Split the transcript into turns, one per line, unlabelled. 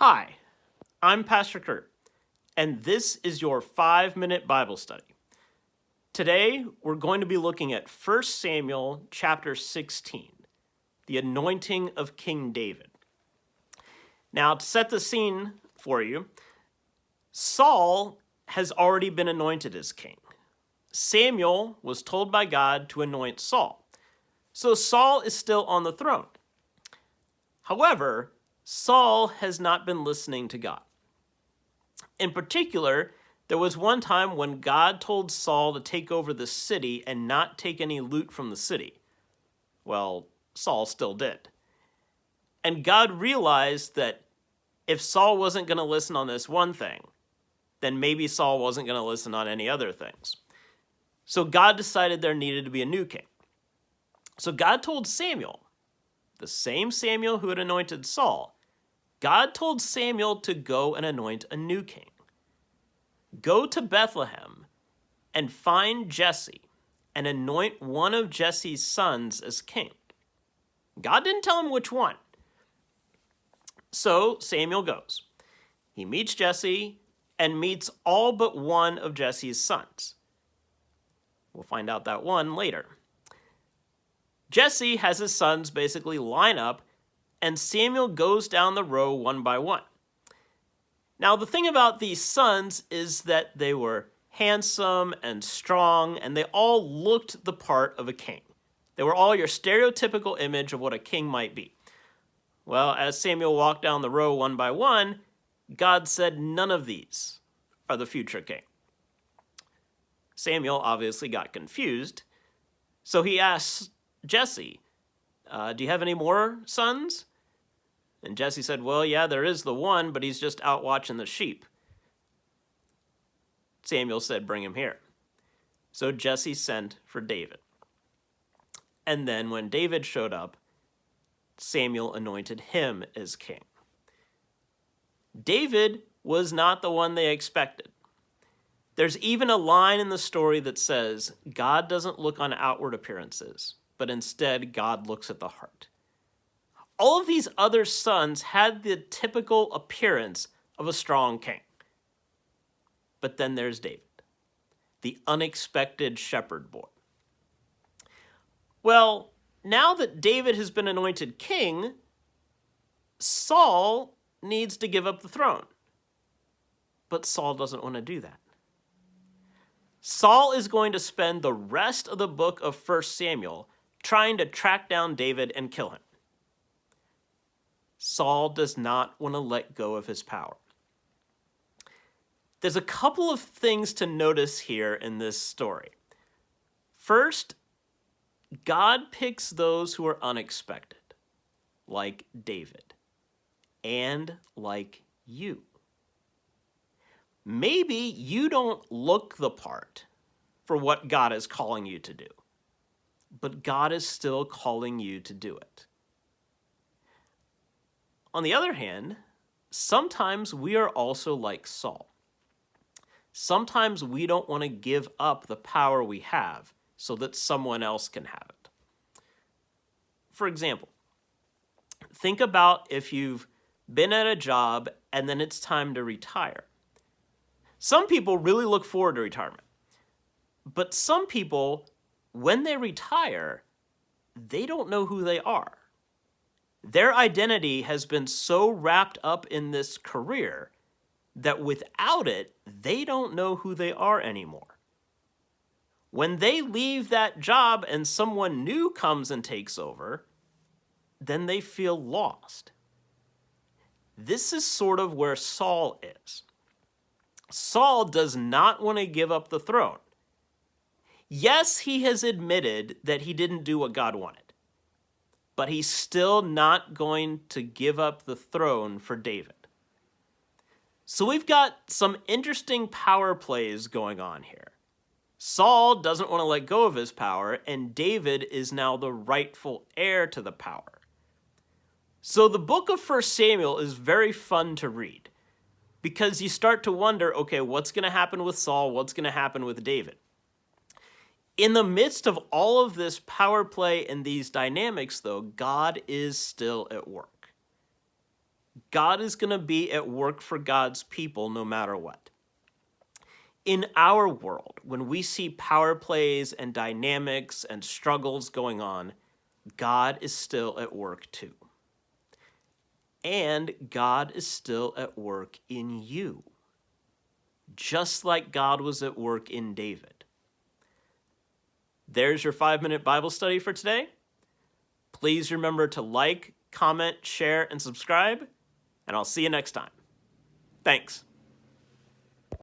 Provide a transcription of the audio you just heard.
Hi, I'm Pastor Kurt, and this is your 5-minute Bible study. Today, we're going to be looking at 1 Samuel chapter 16, the anointing of King David. Now, to set the scene for you, Saul has already been anointed as king. Samuel was told by God to anoint Saul, so Saul is still on the throne. However, Saul has not been listening to God. In particular, there was one time when God told Saul to take over the city and not take any loot from the city. Well, Saul still did. And God realized that if Saul wasn't going to listen on this one thing, then maybe Saul wasn't going to listen on any other things. So God decided there needed to be a new king. So God told Samuel, the same Samuel who had anointed Saul, God told Samuel to go and anoint a new king. Go to Bethlehem and find Jesse and anoint one of Jesse's sons as king. God didn't tell him which one. So Samuel goes. He meets Jesse and meets all but one of Jesse's sons. We'll find out that one later. Jesse has his sons basically line up, and Samuel goes down the row one by one. Now, the thing about these sons is that they were handsome and strong, and they all looked the part of a king. They were all your stereotypical image of what a king might be. Well, as Samuel walked down the row one by one, God said none of these are the future king. Samuel obviously got confused, so he asked Jesse, do you have any more sons? And Jesse said, well, yeah, there is the one, but he's just out watching the sheep. Samuel said, bring him here. So Jesse sent for David. And then when David showed up, Samuel anointed him as king. David was not the one they expected. There's even a line in the story that says, God doesn't look on outward appearances, but instead God looks at the heart. All of these other sons had the typical appearance of a strong king. But then there's David, the unexpected shepherd boy. Well, now that David has been anointed king, Saul needs to give up the throne. But Saul doesn't want to do that. Saul is going to spend the rest of the book of 1 Samuel trying to track down David and kill him. Saul does not want to let go of his power. There's a couple of things to notice here in this story. First, God picks those who are unexpected, like David, and like you. Maybe you don't look the part for what God is calling you to do, but God is still calling you to do it. On the other hand, sometimes we are also like Saul. Sometimes we don't want to give up the power we have so that someone else can have it. For example, think about if you've been at a job and then it's time to retire. Some people really look forward to retirement, but some people, when they retire, they don't know who they are. Their identity has been so wrapped up in this career that without it, they don't know who they are anymore. When they leave that job and someone new comes and takes over, then they feel lost. This is sort of where Saul is. Saul does not want to give up the throne. Yes, he has admitted that he didn't do what God wanted, but he's still not going to give up the throne for David. So we've got some interesting power plays going on here. Saul doesn't want to let go of his power, and David is now the rightful heir to the power. So the book of 1 Samuel is very fun to read because you start to wonder, okay, what's going to happen with Saul? What's going to happen with David? In the midst of all of this power play and these dynamics, though, God is still at work. God is going to be at work for God's people no matter what. In our world, when we see power plays and dynamics and struggles going on, God is still at work too. And God is still at work in you, just like God was at work in David. There's your 5-minute Bible study for today. Please remember to like, comment, share, and subscribe, and I'll see you next time. Thanks.